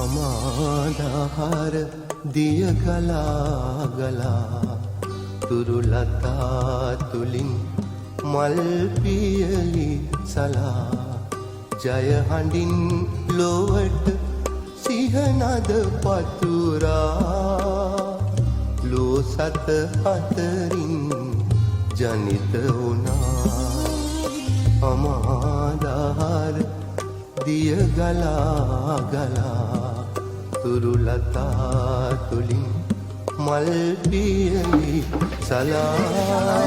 අමාදහර දිය ගලා ගලා තුරුලතා තුලින් මල් පියලි සලා ජය හඬින් ලොවට සිහනද පතුරා ලෝ සත අතරින් ජනිත වුණා අමාදහර දිය ගලා ගලා තුරුලතා තුලින් මල් පියලි සලා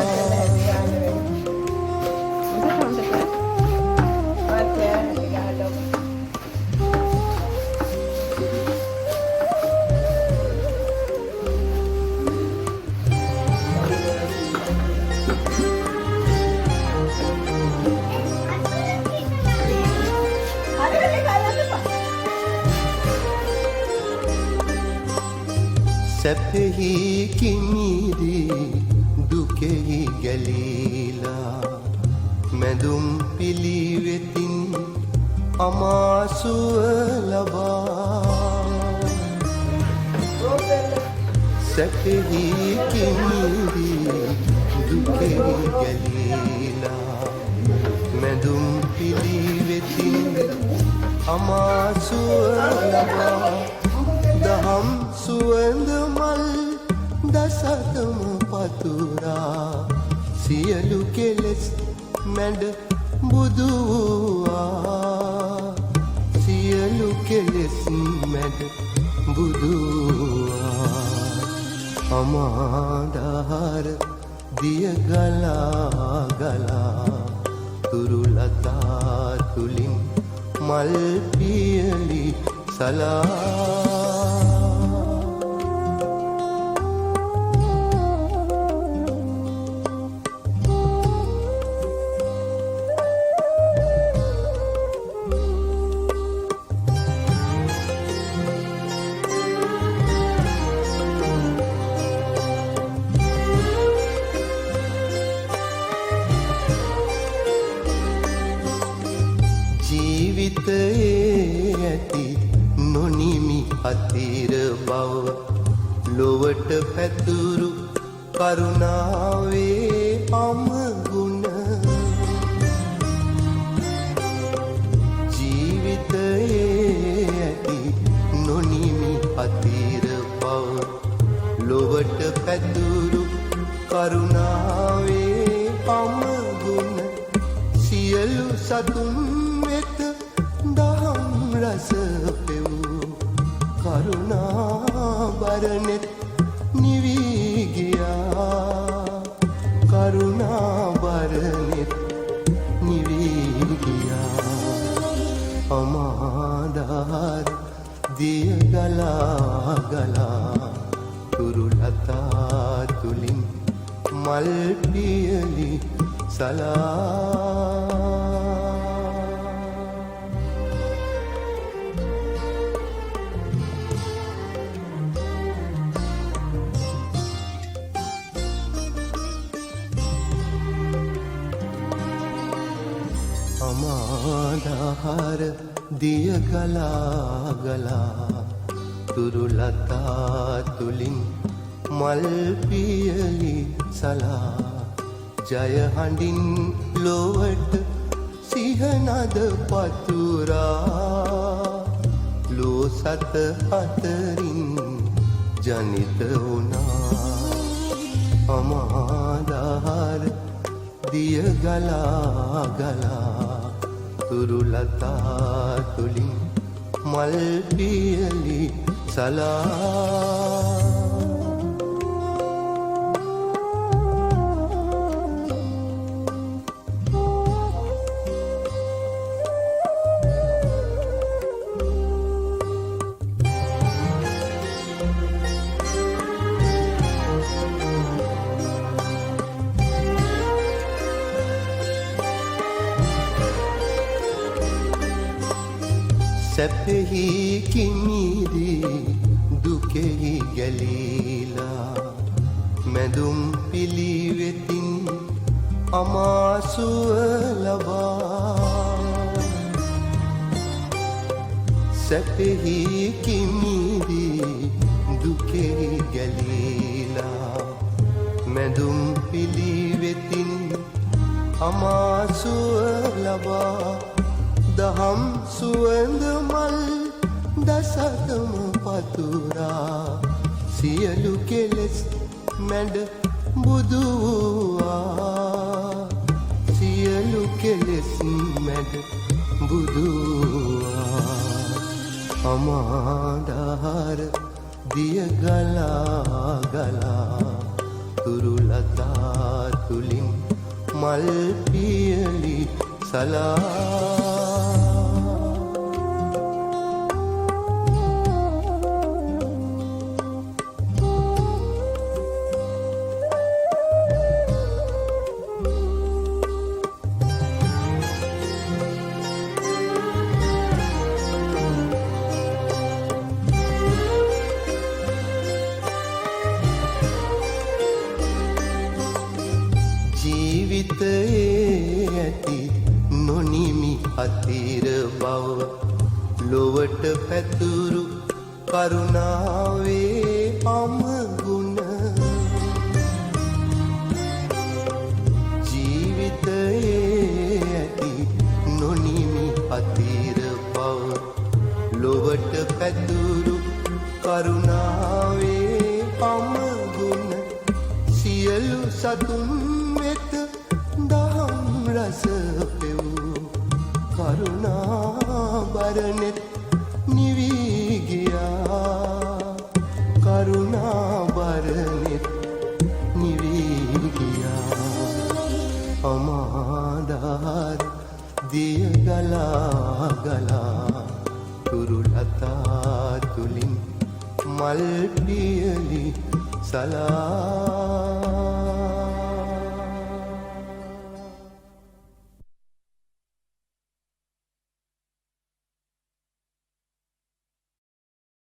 සැපෙහි කිමිදී දුකෙහි ගැලීලා මැදුම් පිළිවෙතින් අමාසුව ලබා සැපෙහි කිමිදී දුකෙහි ගැලීලා මැදුම් පිළිවෙතින් අමාසුව ලබා දහම් සුවඳ මල් දසතම පතුරා සියලු කෙලෙස් මැඩ බුදු වූවා සියලු කෙලෙස් මැඩ බුදු වූවා අමාදහර දිය ගලා ගලා තුරුලතා තුලින් මල් පියලි සලා ජීවිතයේ ඇති නොනිමි අතිර බව ලොවට පැතුරු කරුණාවේ අමගුණ ජීවිතයේ ඇති නොනිමි අතිර බව ලොවට පැතුරු කරුණාවේ අමගුණ සියලු සතුන් වෙත දහම් රස පෙවූ කරුණා බරනෙත් නිවී ගියා කරුණා බරනෙත් නිවී ගියා අමාදහර දිය ගලා ගලා තුරුලතා තුලින් මල් පියලි සලා අමාදහර දිය ගලා ගලා තුරුලතා තුලින් මල් පියලි සලා ජය හඬින් ලොවට සිහනද පතුරා ලෝ සත අතරින් ජනිත වුණා අමාදහර දිය ගලා ගලා තුරුලතා තුලින් මල් පියලි සලා සැපෙහි කිමිදී දුකෙහි ගැලීලා මැදුම් පිළිවෙතින් අමාසුව ලබා සැපෙහි කිමිදී දුකෙහි ගැලීලා මැදුම් පිළිවෙතින් අමාසුව ලබා දහම් සුවඳ මල් දසතම පතුරා සියලු කෙලෙස් මැඩ බුදු වූවා සියලු කෙලෙස් මැඩ බුදු වූවා අමාදාර දිය ගලා ගලා තුරුලතා තුලින් මල් පියලි සලා ජීවිතයේ ඇති නොනිමි අතිර බව ලොවට පැතුරු කරුණාවේ අමගුණ ජීවිතයේ ඇති නොනිමි අතිර බව ලොවට පැතුරු කරුණාවේ අමගුණ සියලු සතුන් වෙත දහම් රස පෙවූ කරුණා බරනෙත් නිවී ගියා කරුණා බරනෙත් නිවී ගියා අමාදාර දිය ගලා ගලා තුරුලතා තුලින් මල් පියලි සලා